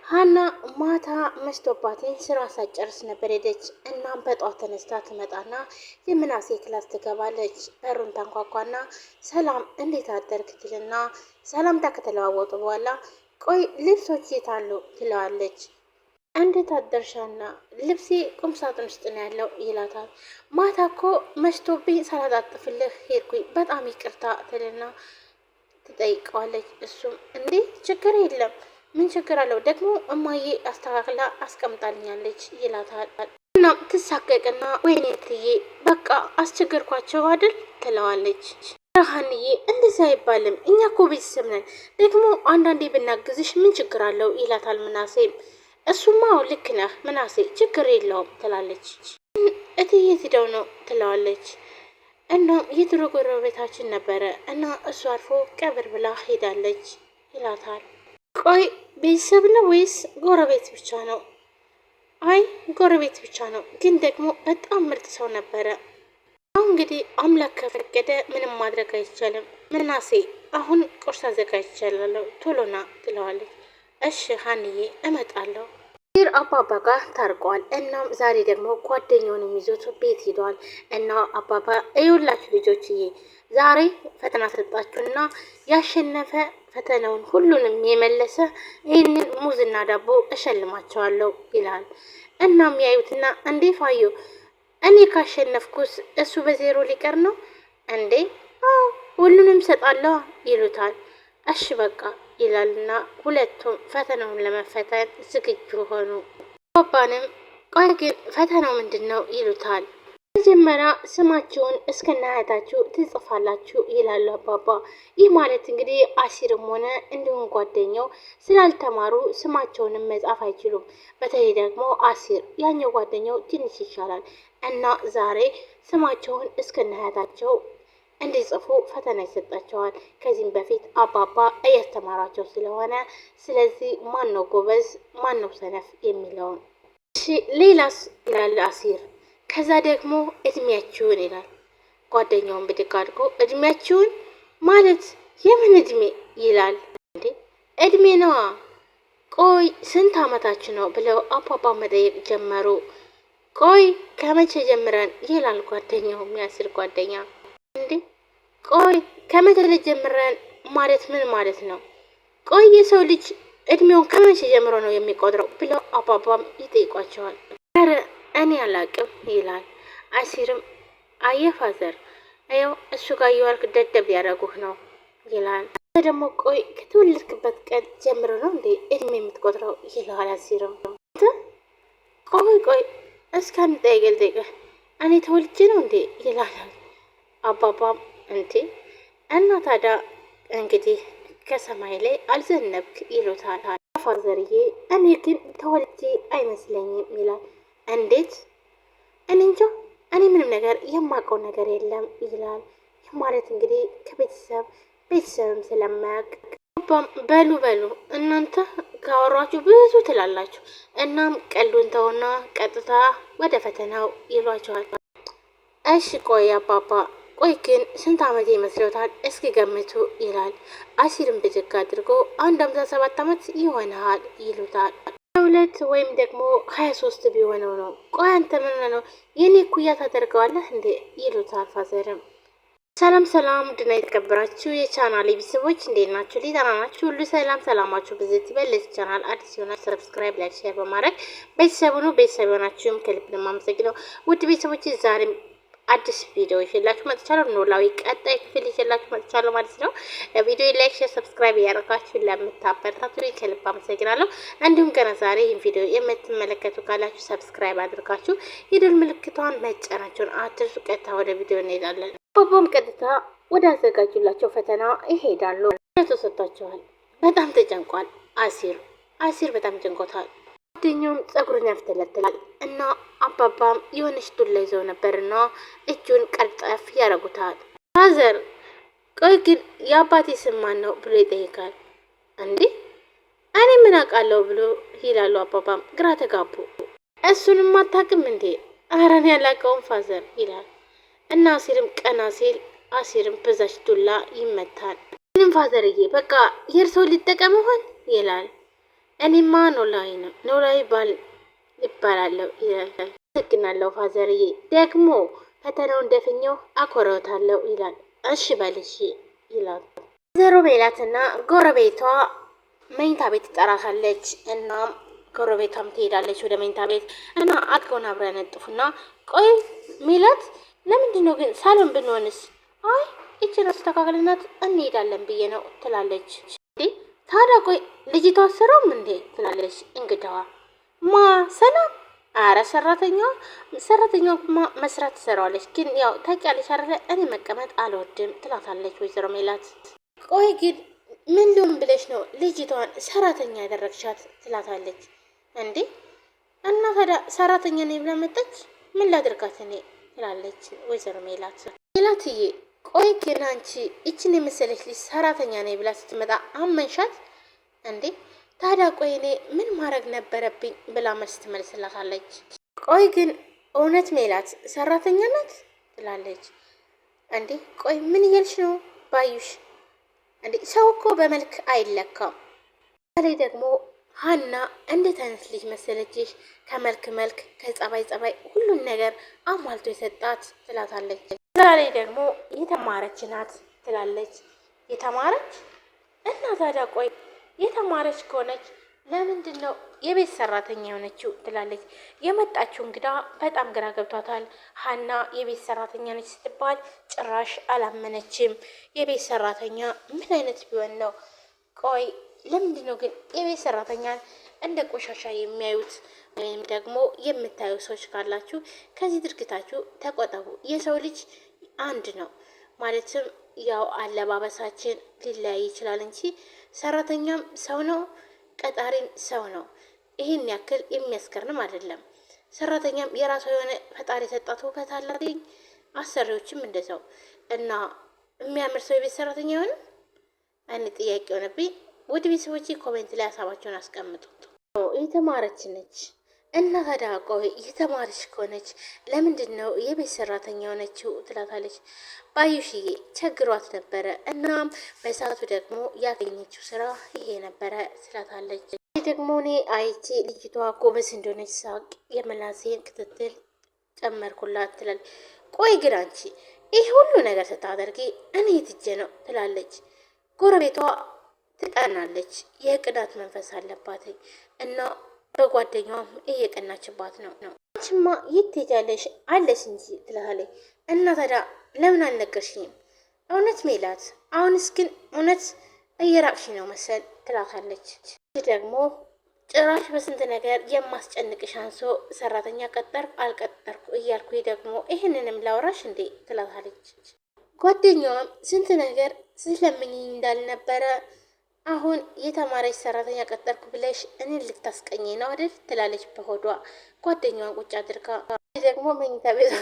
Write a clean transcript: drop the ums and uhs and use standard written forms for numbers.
ሀና ማታ መሽቶባትን ስራ ሳጨርስ ነበር ሄደች። እናም በጧት ተነስታ ትመጣና የምናሴ ክላስ ትገባለች። በሩን ታንኳኳና ሰላም እንዴት አደርክ ትልና ሰላምታ ከተለዋወጡ በኋላ ቆይ ልብሶች የት አሉ ትለዋለች። እንዴት አደርሻና ልብሴ ቁምሳጥን ውስጥ ነው ያለው ይላታል። ማታ እኮ መሽቶብኝ ሳላጣጥፍልህ ሄድኩኝ በጣም ይቅርታ ትልና ትጠይቀዋለች። እሱም እንዴ ችግር የለም ምን ችግር አለው ደግሞ እማዬ አስተካክላ አስቀምጣልኛለች ይላታል። እናም ትሳቀቅና ወይኔ ትዬ በቃ አስቸገርኳቸው አይደል ትለዋለች። ሀንዬ እንደዚህ አይባልም እኛ እኮ ቤተሰብ ነን ደግሞ አንዳንዴ ብናግዝሽ ምን ችግር አለው ይላታል ምናሴም። እሱማ ልክ ነህ ምናሴ ችግር የለውም ትላለች። እትዬ ሄደው ነው ትለዋለች። እናም የድሮ ጎረቤታችን ነበረ እና እሱ አልፎ ቀብር ብላ ሄዳለች ይላታል። ቆይ ቤተሰብ ነው ወይስ ጎረቤት ብቻ ነው? አይ ጎረቤት ብቻ ነው፣ ግን ደግሞ በጣም ምርጥ ሰው ነበረ። አሁን እንግዲህ አምላክ ከፈቀደ ምንም ማድረግ አይቻልም። ምናሴ አሁን ቁርስ አዘጋጅቻለሁ ቶሎና ትለዋለች። እሺ ሀንዬ እመጣለሁ። ር አባባ ጋር ታርቋል። እናም ዛሬ ደግሞ ጓደኛውንም ይዞት ቤት ሂዷል። እና አባባ እዩላችሁ ልጆችዬ ዛሬ ፈተና ሰጣችሁና ያሸነፈ ፈተናውን ሁሉንም የመለሰ ይህንን ሙዝና ዳቦ እሸልማቸዋለሁ ይላል። እናም ያዩትና እንዴ ፋዩ እኔ ካሸነፍኩስ እሱ በዜሮ ሊቀር ነው እንዴ? ሁሉንም ሰጣለሁ ይሉታል። እሺ በቃ ይላልና ሁለቱም ፈተናውን ለመፈተን ዝግጁ ሆኑ። አባባንም ቆይ ግን ፈተናው ምንድን ነው ይሉታል። መጀመሪያ ስማችሁን እስከነ አያታችሁ ትጽፋላችሁ ይላሉ አባባ። ይህ ማለት እንግዲህ አሲርም ሆነ እንዲሁም ጓደኛው ስላልተማሩ ስማቸውንም መጻፍ አይችሉም። በተለይ ደግሞ አሲር ያኛው ጓደኛው ትንሽ ይሻላል እና ዛሬ ስማቸውን እስከነ አያታቸው እንዲጽፉ ፈተና ይሰጣቸዋል። ከዚህም በፊት አባባ እያስተማራቸው ስለሆነ ስለዚህ ማን ነው ጎበዝ ማን ነው ሰነፍ የሚለውን። እሺ ሌላስ ይላል አሲር። ከዛ ደግሞ እድሜያችሁን ይላል። ጓደኛውን ብድግ አድርጎ እድሜያችሁን ማለት የምን እድሜ ይላል። እንዴ እድሜ ነዋ፣ ቆይ ስንት አመታችሁ ነው ብለው አባባ መጠየቅ ጀመሩ። ቆይ ከመቼ ጀምረን ይላል ጓደኛው የሚያስር ጓደኛ። እንዴ ቆይ ከመቼ ጀምረን ማለት ምን ማለት ነው? ቆይ የሰው ልጅ እድሜውን ከመቼ ጀምሮ ነው የሚቆጥረው ብለው አባባም ይጠይቋቸዋል። ኧረ እኔ አላቅም ይላል አሲርም። አየህ ፋዘር ያው እሱ ጋር እየዋልክ ደደብ ያደረጉህ ነው ይላል። ደግሞ ቆይ ከተወለድክበት ቀን ጀምሮ ነው እንዴ እድሜ የምትቆጥረው ይላል አሲርም። ቆይ እስከ አንድ ጠይቅህ እኔ ተወልጄ ነው እንዴ ይላል አባባም። እንዴ እና ታዲያ እንግዲህ ከሰማይ ላይ አልዘነብክ ይሉታል ፋዘርዬ። እኔ ግን ተወልጄ አይመስለኝም ይላል። እንዴት? እኔ እንጃ እኔ ምንም ነገር የማውቀው ነገር የለም ይላል። ይህ ማለት እንግዲህ ቤተሰብም ስለማያውቅ በሉ እናንተ ካወሯችሁ ብዙ ትላላችሁ። እናም ቀልዱን ተውና ቀጥታ ወደ ፈተናው ይሏቸዋል። እሺ ቆይ አባባ ቆይ ግን ስንት ዓመት ይመስሎታል እስኪ ገምቱ ይላል። አሲርን ብድግ አድርጎ 57 ዓመት ይሆናል ይሉታል። 22 ወይም ደግሞ 23 ቢሆነው ነው። ቆይ አንተ ምን ነው የኔ ኩያ ታደርገዋለህ እንዴ ይሉታል ፋዘርም። ሰላም ድና የተከበራችሁ የቻናል ቤተሰቦች እንዴት ናችሁ? ሊታና ናችሁ ሁሉ ሰላማችሁ ብዝት ይበል። ለዚህ ቻናል አዲስ ይሆናል ሰብስክራይብ ላይክ ሼር በማድረግ ቤተሰብ ሆናችሁም ከልብ ለማመሰግነው ውድ ቤተሰቦች ዛሬም አዲስ ቪዲዮ ይዤላችሁ መጥቻለሁ። ኖላዊ ቀጣይ ክፍል ይዤላችሁ መጥቻለሁ ማለት ነው። ቪዲዮ ላይክ ሼር ሰብስክራይብ ያደረጋችሁ ለምታበረታቱኝ ከልብ አመሰግናለሁ። እንዲሁም ገና ዛሬ ይህን ቪዲዮ የምትመለከቱ ካላችሁ ሰብስክራይብ አድርጋችሁ የደወል ምልክቷን መጫናችሁን አትርሱ። ቀጥታ ወደ ቪዲዮ እንሄዳለን። አባባም ቀጥታ ወደ አዘጋጁላቸው ፈተና ይሄዳሉ። ተሰጥቷቸዋል። በጣም ተጨንቋል አሲር በጣም ጨንቆታል። ጓደኛውም ጸጉሩን ያፍተለትላል እና አባባም የሆነች ዱላ ይዘው ነበርና እጁን ቀልጠፍ ያደርጉታል። ፋዘር ቆይ ግን የአባቴ ስም ማን ነው ብሎ ይጠይቃል። እንዴ እኔ ምን አውቃለሁ ብሎ ይላሉ አባባም ግራ ተጋቡ። እሱንም አታውቅም እንዴ? ኧረ እኔ አላውቀውም ፋዘር ይላል እና አሲርም ቀና ሲል አሲርም በዛች ዱላ ይመታል። ምንም ፋዘርዬ በቃ የእርሰው ሊጠቀም ይሆን ይላል። እኔማ ኖላዊ ባል ይባላለሁ ይላል። አመሰግናለሁ ፋዘርዬ፣ ደግሞ ፈተናውን ደፍኜው አኮረውታለሁ ይላል። እሺ በልሽ ይላል። ወይዘሮ ሜላትና ጎረቤቷ መኝታ ቤት ትጠራታለች። እናም ጎረቤቷም ትሄዳለች ወደ መኝታ ቤት እና አልጋውን አብረው ያነጥፉና ቆይ ሜላት፣ ለምንድን ነው ግን ሳሎን ብንሆንስ? አይ ይችን አስተካክልናት እንሄዳለን ብዬ ነው ትላለች። እንዴ ታዲያ ቆይ ልጅቷ አሰራም እንዴ ትላለች እንግዳዋ። ማ ሰላም? አረ ሰራተኛዋ መስራት ትሰራዋለች፣ ግን ያው ታውቂያለሽ አይደለ እኔ መቀመጥ አልወድም ትላታለች ወይዘሮ ሜላት። ቆይ ግን ምን ሊሆን ብለሽ ነው ልጅቷን ሰራተኛ ያደረግሻት ትላታለች። እንዴ እና ታዲያ ሰራተኛ ነኝ ብላ መጣች፣ ምን ላድርጋት እኔ ትላለች ወይዘሮ ሜላት። ሜላትዬ ቆይ ግን አንቺ ይችን የመሰለች ልጅ ሰራተኛ ነኝ ብላ ስትመጣ አመንሻት እንዴ? ታዲያ ቆይ እኔ ምን ማድረግ ነበረብኝ ብላ መልስ ትመልስላታለች። ቆይ ግን እውነት ሜላት ሰራተኛ ናት ትላለች። እንዴ ቆይ ምን እያልሽ ነው ባዩሽ? እንዴ ሰው እኮ በመልክ አይለካም። በተለይ ደግሞ ሀና እንዴት አይነት ልጅ መሰለችሽ? ከመልክ መልክ፣ ከጸባይ ጸባይ፣ ሁሉን ነገር አሟልቶ የሰጣት ትላታለች። ዛሬ ደግሞ የተማረች ናት ትላለች። የተማረች እና ታዲያ ቆይ የተማረች ከሆነች ለምንድን ነው የቤት ሰራተኛ የሆነችው ትላለች። የመጣችው እንግዳ በጣም ግራ ገብቷታል። ሀና የቤት ሰራተኛ ነች ስትባል ጭራሽ አላመነችም። የቤት ሰራተኛ ምን አይነት ቢሆን ነው? ቆይ ለምንድን ነው ግን የቤት ሰራተኛን እንደ ቆሻሻ የሚያዩት? ወይም ደግሞ የምታዩ ሰዎች ካላችሁ ከዚህ ድርጊታችሁ ተቆጠቡ። የሰው ልጅ አንድ ነው ማለትም ያው አለባበሳችን ሊለያይ ይችላል እንጂ ሰራተኛም ሰው ነው፣ ቀጣሪም ሰው ነው። ይህን ያክል የሚያስገርም አይደለም። ሰራተኛም የራሷ የሆነ ፈጣሪ የሰጣት ውበት አላትኝ፣ አሰሪዎችም እንደዛው። እና የሚያምር ሰው የቤት ሰራተኛ የሆነ አይነት ጥያቄ ሆነብኝ። ውድ ቤተሰቦች ኮሜንት ላይ ሀሳባቸውን አስቀምጡ። የተማረች ነች እና ታዲያ ቆይ የተማረች ከሆነች ለምንድን ነው የቤት ሰራተኛ የሆነችው ትላታለች። ባዩሽዬ ቸግሯት ነበረ፣ እናም በሰዓቱ ደግሞ ያገኘችው ስራ ይሄ ነበረ ትላታለች። ደግሞ እኔ አይቼ ልጅቷ ጎበዝ እንደሆነች ሳቅ የምላሴን ክትትል ጨመርኩላት ትላለች። ቆይ ግን አንቺ ይህ ሁሉ ነገር ስታደርጊ እኔ የትጄ ነው ትላለች። ጎረቤቷ ትቀናለች፣ የቅናት መንፈስ አለባት እና በጓደኛዋም እየቀናችባት ነው። አንቺማ የት ትሄጃለሽ አለሽ እንጂ ትላለች። እና ታዲያ ለምን አልነገርሽኝም? እውነት ሜላት፣ አሁንስ ግን እውነት እየራቅሽ ነው መሰል ትላታለች። ደግሞ ጭራሽ በስንት ነገር የማስጨንቅሽ አንሶ ሰራተኛ ቀጠርኩ አልቀጠርኩ እያልኩ ደግሞ ይህንንም ላውራሽ እንዴ ትላታለች። ጓደኛዋም ስንት ነገር ስለምኝኝ እንዳልነበረ አሁን የተማረች ሰራተኛ ቀጠርኩ ብለሽ እኔን ልታስቀኝ ነው አይደል ትላለች በሆዷ። ጓደኛዋን ቁጭ አድርጋ ደግሞ መኝታ ቤት